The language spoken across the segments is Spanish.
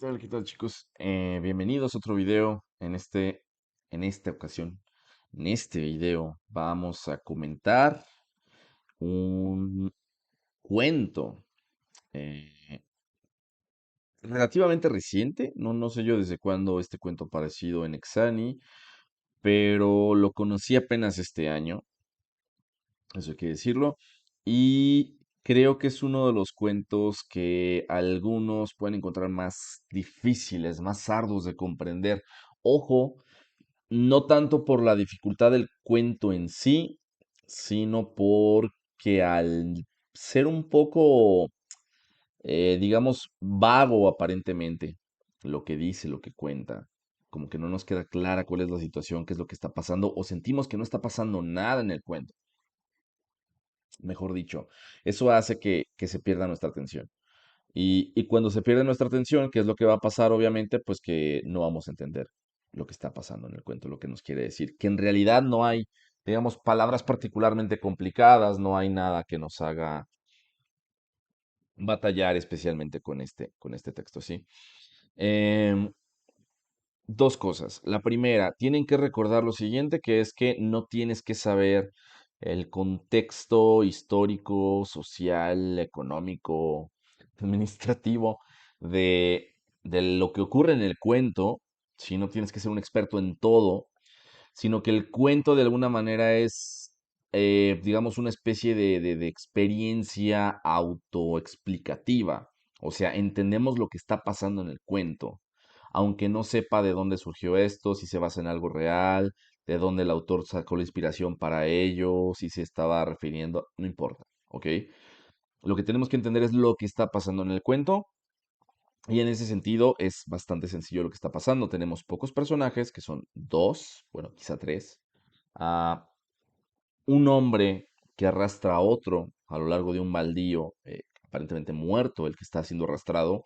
¿Qué tal, chicos? Bienvenidos a otro video. En esta ocasión, en este video, vamos a comentar un cuento eh, relativamente reciente. No sé yo desde cuándo este cuento ha aparecido en Exani, pero lo conocí apenas este año, eso hay que decirlo. Y creo que es uno de los cuentos que algunos pueden encontrar más difíciles, más arduos de comprender. Ojo, no tanto por la dificultad del cuento en sí, sino porque al ser un poco, digamos, vago aparentemente, lo que dice, lo que cuenta, como que no nos queda clara cuál es la situación, qué es lo que está pasando, o sentimos que no está pasando nada en el cuento, mejor dicho, eso hace que se pierda nuestra atención. Y cuando se pierde nuestra atención, ¿qué es lo que va a pasar? Obviamente, pues que no vamos a entender lo que está pasando en el cuento, lo que nos quiere decir. Que en realidad no hay, digamos, palabras particularmente complicadas, no hay nada que nos haga batallar especialmente con este texto, ¿sí? Em, Dos cosas. La primera, tienen que recordar lo siguiente, que es que no tienes que saber el contexto histórico, social, económico, administrativo de lo que ocurre en el cuento, si no tienes que ser un experto en todo, sino que el cuento de alguna manera es, digamos, una especie de experiencia autoexplicativa. O sea, entendemos lo que está pasando en el cuento, aunque no sepa de dónde surgió esto, si se basa en algo real, de dónde el autor sacó la inspiración para ello, si se estaba refiriendo, no importa, ¿ok? Lo que tenemos que entender es lo que está pasando en el cuento. Y en ese sentido es bastante sencillo lo que está pasando. Tenemos pocos personajes, que son dos, bueno, quizá tres, a un hombre que arrastra a otro a lo largo de un baldío, aparentemente muerto, el que está siendo arrastrado,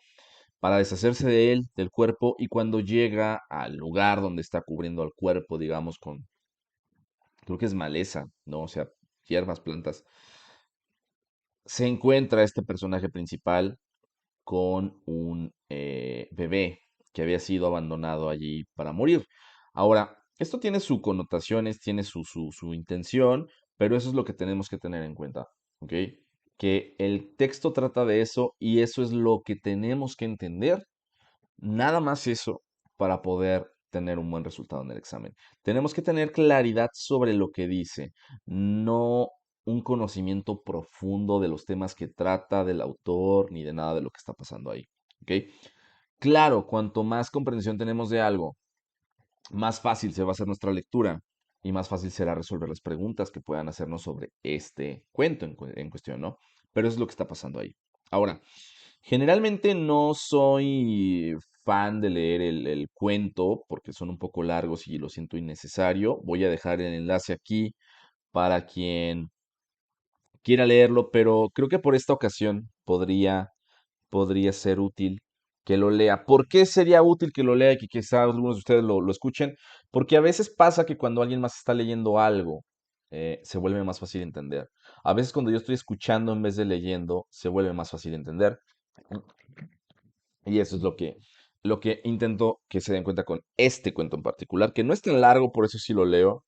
para deshacerse de él, del cuerpo, y cuando llega al lugar donde está cubriendo al cuerpo, digamos, con, creo que es maleza, ¿no? O sea, hierbas, plantas, se encuentra este personaje principal con un bebé que había sido abandonado allí para morir. Ahora, esto tiene sus connotaciones, tiene su intención, pero eso es lo que tenemos que tener en cuenta, ¿ok? Que el texto trata de eso y eso es lo que tenemos que entender, nada más eso, para poder tener un buen resultado en el examen. Tenemos que tener claridad sobre lo que dice, no un conocimiento profundo de los temas que trata, del autor, ni de nada de lo que está pasando ahí. ¿Ok? Claro, cuanto más comprensión tenemos de algo, más fácil se va a hacer nuestra lectura y más fácil será resolver las preguntas que puedan hacernos sobre este cuento en cuestión, ¿no? Pero eso es lo que está pasando ahí. Ahora, generalmente no soy fan de leer el cuento porque son un poco largos y lo siento innecesario. Voy a dejar el enlace aquí para quien quiera leerlo, pero creo que por esta ocasión podría ser útil que lo lea. ¿Por qué sería útil que lo lea y que quizás algunos de ustedes lo escuchen? Porque a veces pasa que cuando alguien más está leyendo algo, se vuelve más fácil entender. A veces cuando yo estoy escuchando en vez de leyendo, se vuelve más fácil entender. Y eso es lo que intento que se den cuenta con este cuento en particular, que no es tan largo, por eso sí lo leo.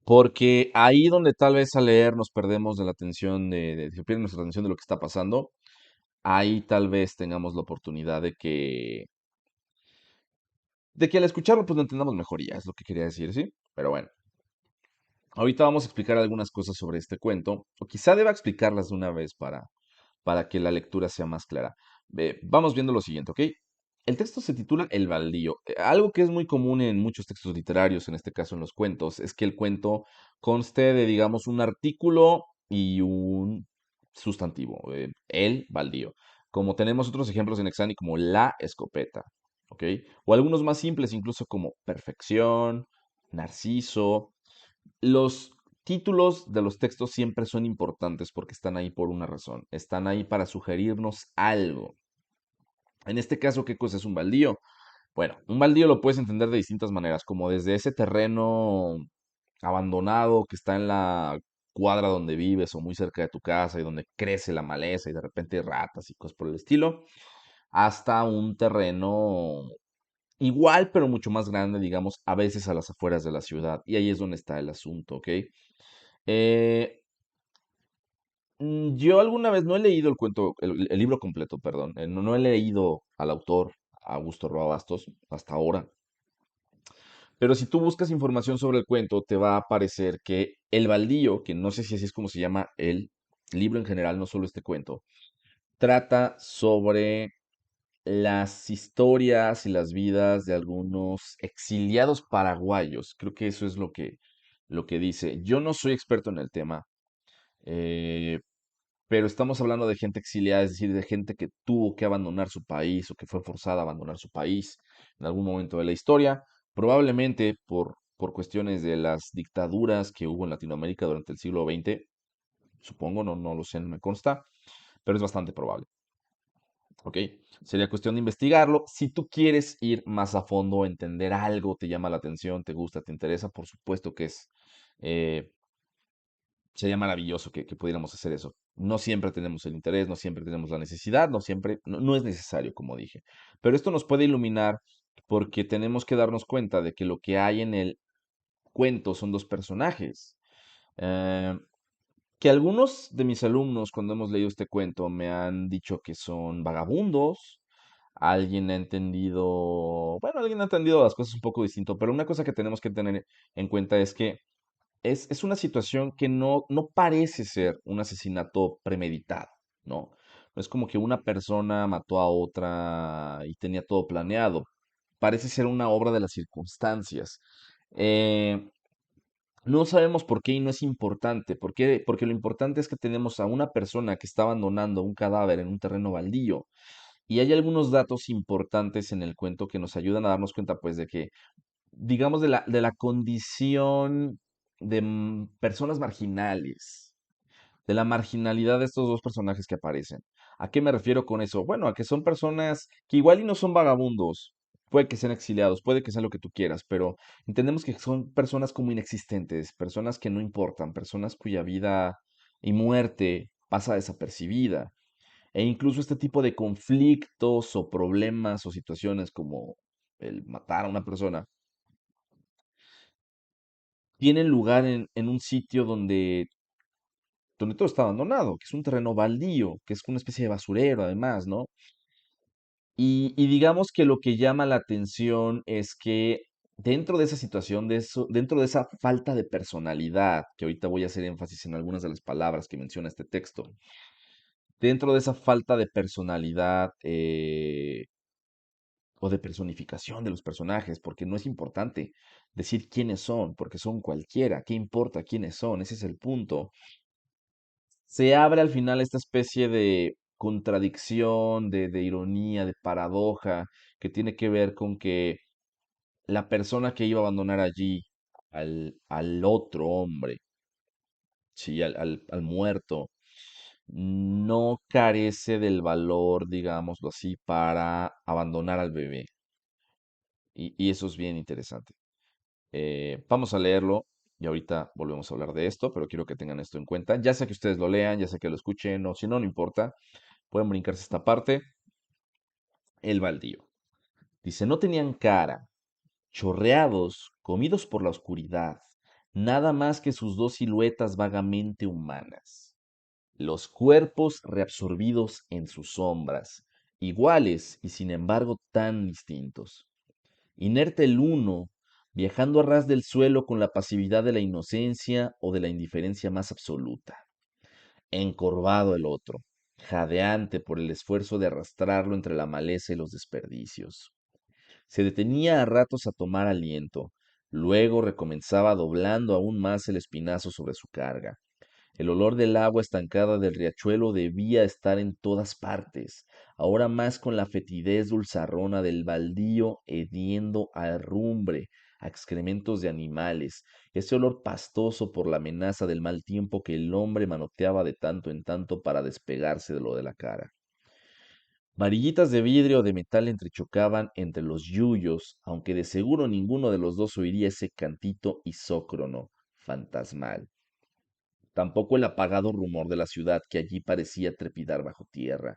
Porque ahí donde tal vez al leer nos perdemos de la atención, se pierde nuestra atención de lo que está pasando, ahí tal vez tengamos la oportunidad de que al escucharlo pues lo entendamos mejor y ya es lo que quería decir, ¿sí? Pero bueno, ahorita vamos a explicar algunas cosas sobre este cuento, o quizá deba explicarlas de una vez para que la lectura sea más clara. Vamos viendo lo siguiente, ¿ok? El texto se titula El baldío. Algo que es muy común en muchos textos literarios, en este caso en los cuentos, es que el cuento conste de, digamos, un artículo y un sustantivo, el baldío. Como tenemos otros ejemplos en Exani como la escopeta, ¿ok? O algunos más simples, incluso como perfección, narciso. Los títulos de los textos siempre son importantes porque están ahí por una razón. Están ahí para sugerirnos algo. En este caso, ¿qué cosa es un baldío? Bueno, un baldío lo puedes entender de distintas maneras, como desde ese terreno abandonado que está en la cuadra donde vives o muy cerca de tu casa y donde crece la maleza y de repente hay ratas y cosas por el estilo, hasta un terreno igual, pero mucho más grande, digamos, a veces a las afueras de la ciudad. Y ahí es donde está el asunto, ¿ok? Eh, yo alguna vez no he leído el cuento, el libro completo, perdón. No he leído al autor, Augusto Roa Bastos, hasta ahora. Pero si tú buscas información sobre el cuento, te va a aparecer que El Baldío, que no sé si así es como se llama el libro en general, no solo este cuento, trata sobre las historias y las vidas de algunos exiliados paraguayos. Creo que eso es lo que dice. Yo no soy experto en el tema, eh, pero estamos hablando de gente exiliada, es decir, de gente que tuvo que abandonar su país o que fue forzada a abandonar su país en algún momento de la historia, probablemente por cuestiones de las dictaduras que hubo en Latinoamérica durante el siglo XX, supongo, no lo sé, no me consta, pero es bastante probable. ¿Ok? Sería cuestión de investigarlo. Si tú quieres ir más a fondo, entender algo, te llama la atención, te gusta, te interesa, por supuesto que eh, sería maravilloso que pudiéramos hacer eso. No siempre tenemos el interés, no siempre tenemos la necesidad, no siempre, no es necesario, como dije. Pero esto nos puede iluminar porque tenemos que darnos cuenta de que lo que hay en el cuento son dos personajes. Eh, que algunos de mis alumnos, cuando hemos leído este cuento, me han dicho que son vagabundos. Alguien ha entendido, bueno, alguien ha entendido las cosas un poco distinto, pero una cosa que tenemos que tener en cuenta es que es una situación que no parece ser un asesinato premeditado, ¿no? No es como que una persona mató a otra y tenía todo planeado. Parece ser una obra de las circunstancias. Eh, no sabemos por qué y no es importante. ¿Por qué? Porque lo importante es que tenemos a una persona que está abandonando un cadáver en un terreno baldío. Y hay algunos datos importantes en el cuento que nos ayudan a darnos cuenta, pues, de que digamos, de la condición de personas marginales, de la marginalidad de estos dos personajes que aparecen. ¿A qué me refiero con eso? Bueno, a que son personas que igual y no son vagabundos, puede que sean exiliados, puede que sean lo que tú quieras, pero entendemos que son personas como inexistentes, personas que no importan, personas cuya vida y muerte pasa desapercibida. E incluso este tipo de conflictos o problemas o situaciones como el matar a una persona tienen lugar en un sitio donde todo está abandonado, que es un terreno baldío, que es una especie de basurero además, ¿no? Y digamos que lo que llama la atención es que dentro de esa situación, dentro de esa falta de personalidad, que ahorita voy a hacer énfasis en algunas de las palabras que menciona este texto, dentro de esa falta de personalidad o de personificación de los personajes, porque no es importante decir quiénes son, porque son cualquiera, ¿qué importa quiénes son? Ese es el punto. Se abre al final esta especie de contradicción, de ironía, de paradoja, que tiene que ver con que la persona que iba a abandonar allí al otro hombre, sí, al muerto, no carece del valor, digámoslo así, para abandonar al bebé. Y eso es bien interesante. Vamos a leerlo y ahorita volvemos a hablar de esto, pero quiero que tengan esto en cuenta. Ya sea que ustedes lo lean, ya sea que lo escuchen, o si no, no importa. Pueden brincarse esta parte. El baldío. Dice, no tenían cara, chorreados, comidos por la oscuridad, nada más que sus dos siluetas vagamente humanas. Los cuerpos reabsorbidos en sus sombras, iguales y sin embargo tan distintos. Inerte el uno, viajando a ras del suelo con la pasividad de la inocencia o de la indiferencia más absoluta. Encorvado el otro, jadeante por el esfuerzo de arrastrarlo entre la maleza y los desperdicios. Se detenía a ratos a tomar aliento, luego recomenzaba doblando aún más el espinazo sobre su carga. El olor del agua estancada del riachuelo debía estar en todas partes, ahora más con la fetidez dulzarrona del baldío hediendo a herrumbre, a excrementos de animales, ese olor pastoso por la amenaza del mal tiempo que el hombre manoteaba de tanto en tanto para despegarse de lo de la cara. Varillitas de vidrio o de metal entrechocaban entre los yuyos, aunque de seguro ninguno de los dos oiría ese cantito isócrono, fantasmal. Tampoco el apagado rumor de la ciudad que allí parecía trepidar bajo tierra.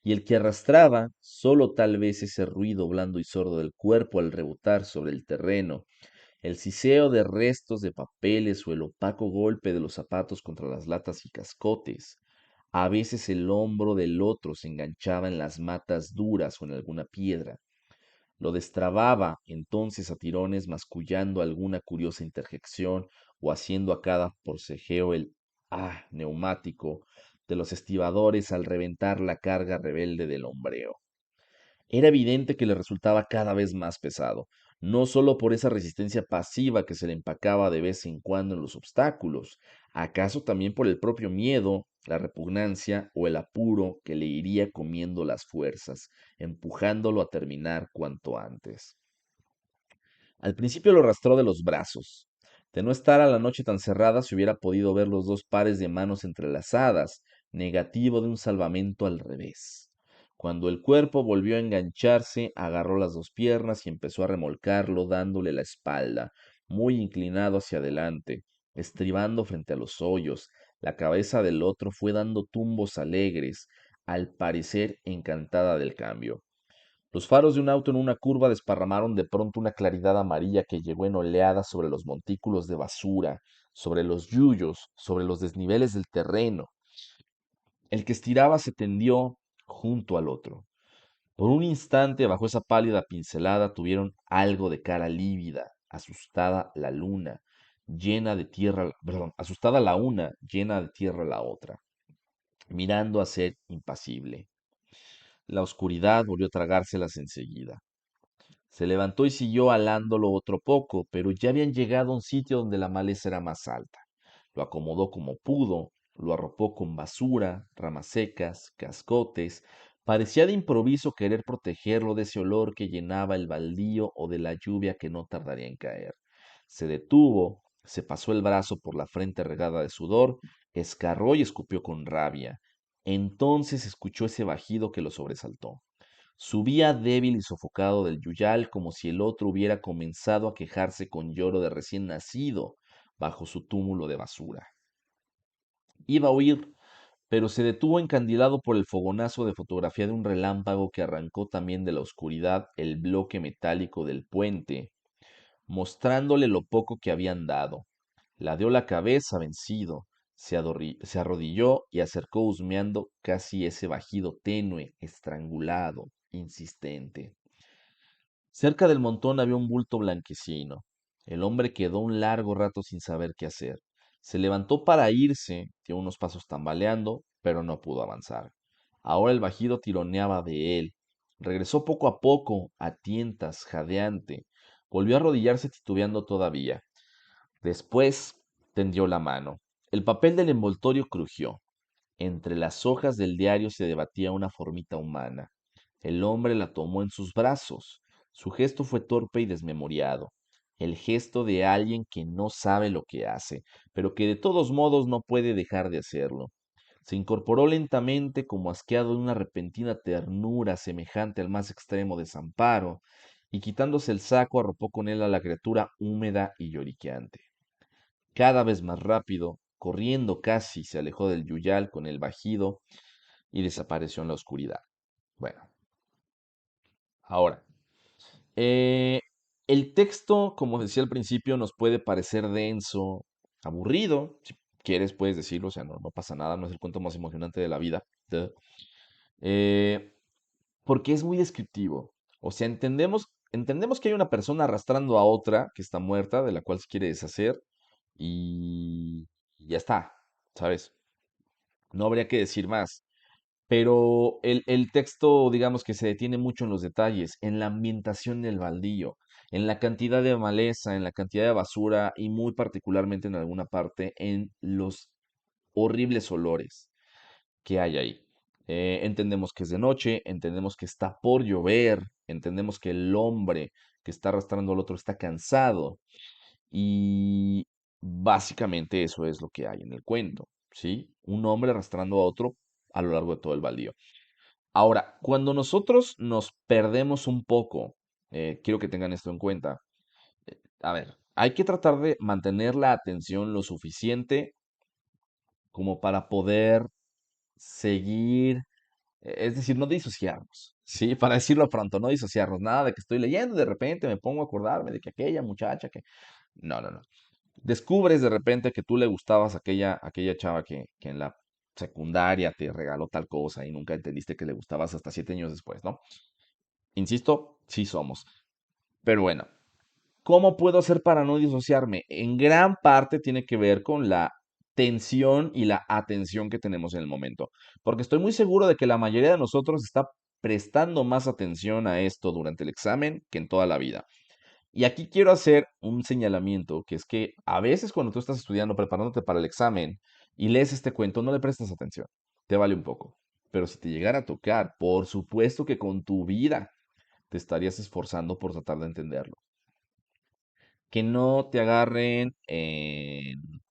y el que arrastraba solo tal vez ese ruido blando y sordo del cuerpo al rebotar sobre el terreno, el siseo de restos de papeles o el opaco golpe de los zapatos contra las latas y cascotes. A veces el hombro del otro se enganchaba en las matas duras o en alguna piedra. Lo destrababa entonces a tirones, mascullando alguna curiosa interjección o haciendo a cada forcejeo el neumático de los estibadores al reventar la carga rebelde del hombreo. Era evidente que le resultaba cada vez más pesado, no solo por esa resistencia pasiva que se le empacaba de vez en cuando en los obstáculos, acaso también por el propio miedo, la repugnancia o el apuro que le iría comiendo las fuerzas, empujándolo a terminar cuanto antes. Al principio lo arrastró de los brazos. De no estar a la noche tan cerrada, se hubiera podido ver los dos pares de manos entrelazadas, negativo de un salvamento al revés. Cuando el cuerpo volvió a engancharse, agarró las dos piernas y empezó a remolcarlo, dándole la espalda, muy inclinado hacia adelante, estribando frente a los hoyos. La cabeza del otro fue dando tumbos alegres, al parecer encantada del cambio. Los faros de un auto en una curva desparramaron de pronto una claridad amarilla que llegó en oleadas sobre los montículos de basura, sobre los yuyos, sobre los desniveles del terreno. El que estiraba se tendió junto al otro. Por un instante, bajo esa pálida pincelada, tuvieron algo de cara lívida, asustada la luna, llena de tierra, perdón, asustada la una, llena de tierra la otra, mirando a ser impasible. La oscuridad volvió a tragárselas enseguida. Se levantó y siguió alándolo otro poco, pero ya habían llegado a un sitio donde la maleza era más alta. Lo acomodó como pudo, lo arropó con basura, ramas secas, cascotes. Parecía de improviso querer protegerlo de ese olor que llenaba el baldío o de la lluvia que no tardaría en caer. Se detuvo, se pasó el brazo por la frente regada de sudor, escarró y escupió con rabia. Entonces escuchó ese bajido que lo sobresaltó. Subía débil y sofocado del yuyal como si el otro hubiera comenzado a quejarse con lloro de recién nacido bajo su túmulo de basura. Iba a huir, pero se detuvo encandilado por el fogonazo de fotografía de un relámpago que arrancó también de la oscuridad el bloque metálico del puente, mostrándole lo poco que habían dado. Ladeó la cabeza vencido, se arrodilló y acercó husmeando casi ese bajido tenue, estrangulado, insistente. Cerca del montón había un bulto blanquecino. El hombre quedó un largo rato sin saber qué hacer. Se levantó para irse, dio unos pasos tambaleando, pero no pudo avanzar. Ahora el bajido tironeaba de él. Regresó poco a poco, a tientas, jadeante. Volvió a arrodillarse titubeando todavía. Después tendió la mano. El papel del envoltorio crujió. Entre las hojas del diario se debatía una formita humana. El hombre la tomó en sus brazos. Su gesto fue torpe y desmemoriado. El gesto de alguien que no sabe lo que hace, pero que de todos modos no puede dejar de hacerlo. Se incorporó lentamente como asqueado de una repentina ternura semejante al más extremo desamparo, y quitándose el saco arropó con él a la criatura húmeda y lloriqueante. Cada vez más rápido, corriendo casi, se alejó del yuyal con el bajido y desapareció en la oscuridad. Bueno, ahora, eh, el texto, como decía al principio, nos puede parecer denso, aburrido, si quieres puedes decirlo, o sea, no pasa nada, no es el cuento más emocionante de la vida, duh, eh, porque es muy descriptivo. O sea, entendemos que hay una persona arrastrando a otra que está muerta, de la cual se quiere deshacer, y ya está, ¿sabes? No habría que decir más. Pero el texto, digamos que se detiene mucho en los detalles, en la ambientación del baldío, en la cantidad de maleza, en la cantidad de basura y muy particularmente en alguna parte en los horribles olores que hay ahí. Entendemos que es de noche, entendemos que está por llover, entendemos que el hombre que está arrastrando al otro está cansado y básicamente eso es lo que hay en el cuento, ¿sí? Un hombre arrastrando a otro a lo largo de todo el baldío. Ahora, cuando nosotros nos perdemos un poco, quiero que tengan esto en cuenta. A ver, hay que tratar de mantener la atención lo suficiente como para poder seguir Es decir, no disociarnos, ¿sí? Para decirlo pronto, no disociarnos. Nada de que estoy leyendo y de repente me pongo a acordarme de que aquella muchacha que... No, no, no. Descubres de repente que tú le gustabas a aquella chava que en la secundaria te regaló tal cosa y nunca entendiste que le gustabas hasta 7 años después, ¿no? Insisto, sí somos. Pero bueno, ¿cómo puedo hacer para no disociarme? En gran parte tiene que ver con la tensión y la atención que tenemos en el momento. Porque estoy muy seguro de que la mayoría de nosotros está prestando más atención a esto durante el examen que en toda la vida. Y aquí quiero hacer un señalamiento, que es que a veces cuando tú estás estudiando, preparándote para el examen y lees este cuento, no le prestas atención. Te vale un poco. Pero si te llegara a tocar, por supuesto que con tu vida te estarías esforzando por tratar de entenderlo. Que no te agarren en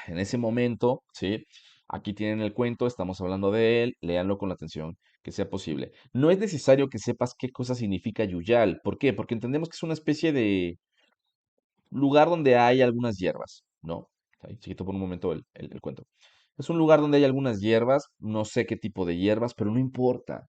ese momento, ¿sí? Aquí tienen el cuento, estamos hablando de él, léanlo con la atención que sea posible. No es necesario que sepas qué cosa significa Yuyal. ¿Por qué? Porque entendemos que es una especie de lugar donde hay algunas hierbas, ¿no? Ahí, chiquito por un momento el cuento. Es un lugar donde hay algunas hierbas, no sé qué tipo de hierbas, pero no importa.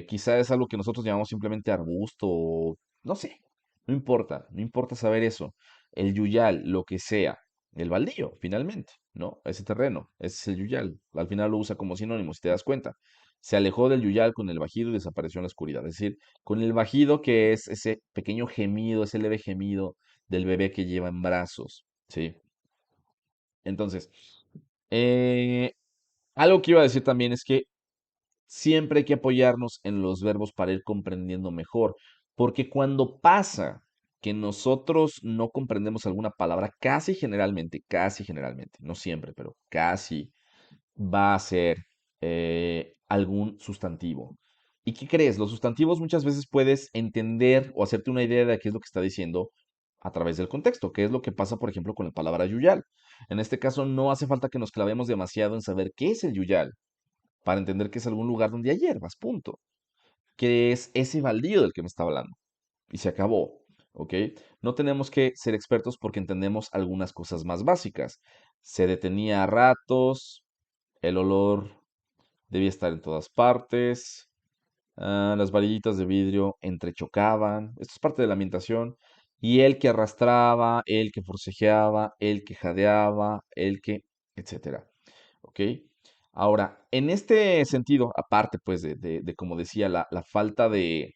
Quizá es algo que nosotros llamamos simplemente arbusto, o no sé, no importa, no importa saber eso. El yuyal, lo que sea, el baldío, finalmente, ¿no? Ese terreno, ese es el yuyal. Al final lo usa como sinónimo, si te das cuenta. Se alejó del yuyal con el bajido y desapareció en la oscuridad. Es decir, con el bajido que es ese pequeño gemido, ese leve gemido del bebé que lleva en brazos, ¿sí? Entonces, eh, algo que iba a decir también es que siempre hay que apoyarnos en los verbos para ir comprendiendo mejor, porque cuando pasa que nosotros no comprendemos alguna palabra, casi generalmente, no siempre, pero casi va a ser algún sustantivo. ¿Y qué crees? Los sustantivos muchas veces puedes entender o hacerte una idea de qué es lo que está diciendo a través del contexto, qué es lo que pasa, por ejemplo, con la palabra yuyal. En este caso, no hace falta que nos clavemos demasiado en saber qué es el yuyal para entender que es algún lugar donde hay hierbas, punto. Que es ese baldío del que me está hablando. Y se acabó, ¿ok? No tenemos que ser expertos porque entendemos algunas cosas más básicas. Se detenía a ratos, el olor debía estar en todas partes. Las varillitas de vidrio entrechocaban. Esto es parte de la ambientación. Y el que arrastraba, el que forcejeaba, el que jadeaba, el que, etcétera. ¿Ok? Ahora, en este sentido, aparte, pues, de como decía, la falta de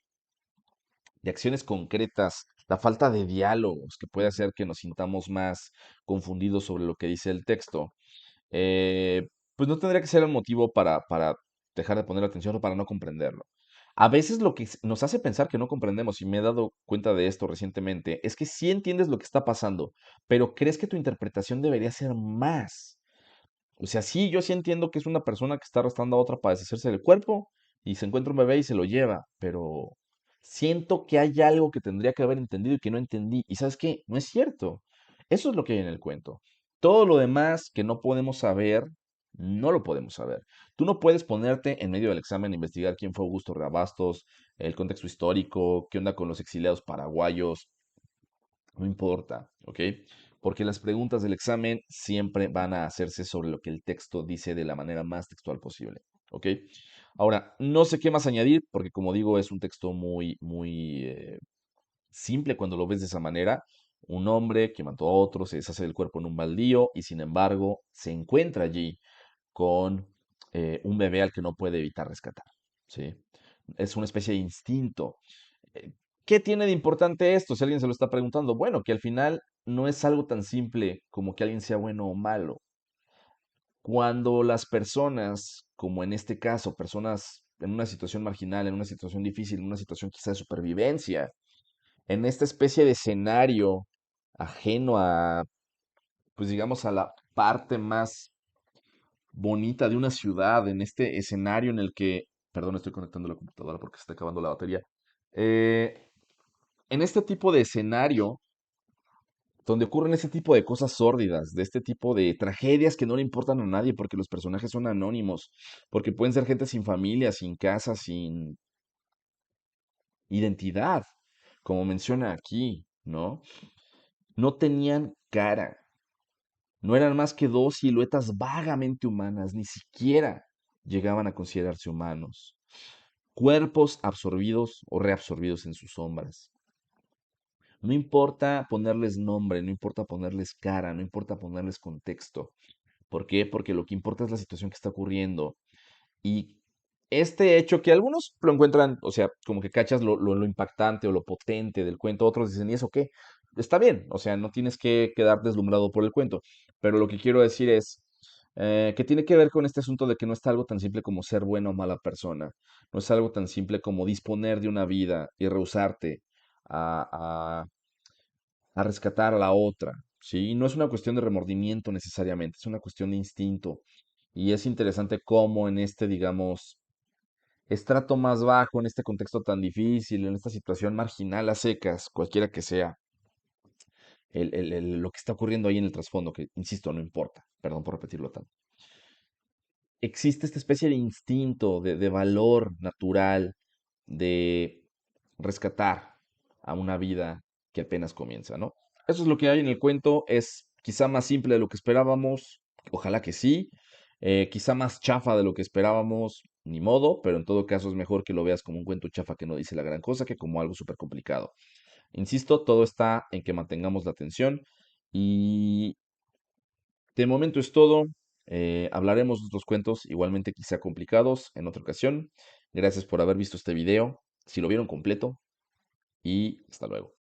acciones concretas, la falta de diálogos que puede hacer que nos sintamos más confundidos sobre lo que dice el texto, pues no tendría que ser el motivo para dejar de poner atención o para no comprenderlo. A veces lo que nos hace pensar que no comprendemos, y me he dado cuenta de esto recientemente, es que sí entiendes lo que está pasando, pero crees que tu interpretación debería ser más. O sea, sí, yo sí entiendo que es una persona que está arrastrando a otra para deshacerse del cuerpo y se encuentra un bebé y se lo lleva, pero siento que hay algo que tendría que haber entendido y que no entendí. ¿Y sabes qué? No es cierto. Eso es lo que hay en el cuento. Todo lo demás que no podemos saber, no lo podemos saber. Tú no puedes ponerte en medio del examen a investigar quién fue Augusto Rabastos, el contexto histórico, qué onda con los exiliados paraguayos, no importa, ¿ok? Porque las preguntas del examen siempre van a hacerse sobre lo que el texto dice de la manera más textual posible, ¿ok? Ahora, no sé qué más añadir, porque como digo, es un texto muy simple cuando lo ves de esa manera. Un hombre que mató a otro se deshace del cuerpo en un baldío y sin embargo se encuentra allí con un bebé al que no puede evitar rescatar, ¿sí? Es una especie de instinto. Eh, ¿Qué tiene de importante esto? Si alguien se lo está preguntando, bueno, que al final no es algo tan simple como que alguien sea bueno o malo. Cuando las personas, como en este caso, personas en una situación marginal, en una situación difícil, en una situación quizá de supervivencia, en esta especie de escenario ajeno a, pues digamos, a la parte más bonita de una ciudad, en este escenario en el que, perdón, estoy conectando la computadora porque se está acabando la batería. Eh, en este tipo de escenario, donde ocurren ese tipo de cosas sórdidas, de este tipo de tragedias que no le importan a nadie porque los personajes son anónimos, porque pueden ser gente sin familia, sin casa, sin identidad, como menciona aquí, ¿no? No tenían cara, no eran más que dos siluetas vagamente humanas, ni siquiera. llegaban a considerarse humanos, cuerpos absorbidos o reabsorbidos en sus sombras. No importa ponerles nombre, no importa ponerles cara, no importa ponerles contexto. ¿Por qué? Porque lo que importa es la situación que está ocurriendo. Y este hecho que algunos lo encuentran, o sea, como que cachas lo impactante o lo potente del cuento, otros dicen, ¿y eso qué? Está bien, o sea, no tienes que quedar deslumbrado por el cuento, pero lo que quiero decir es que tiene que ver con este asunto de que no es algo tan simple como ser buena o mala persona, no es algo tan simple como disponer de una vida y rehusarte a, a rescatar a la otra, ¿sí? No es una cuestión de remordimiento necesariamente, es una cuestión de instinto. Y es interesante cómo en este, digamos, estrato más bajo, en este contexto tan difícil, en esta situación marginal a secas, cualquiera que sea, lo que está ocurriendo ahí en el trasfondo, que insisto, no importa, perdón por repetirlo tanto. Existe esta especie de instinto, de valor natural, de rescatar a una vida que apenas comienza, ¿no? Eso es lo que hay en el cuento, es quizá más simple de lo que esperábamos, ojalá que sí, quizá más chafa de lo que esperábamos, ni modo, pero en todo caso es mejor que lo veas como un cuento chafa que no dice la gran cosa que como algo súper complicado. Insisto, todo está en que mantengamos la atención y de momento es todo. Hablaremos de otros cuentos, igualmente quizá complicados, en otra ocasión. Gracias por haber visto este video, si lo vieron completo, y hasta luego.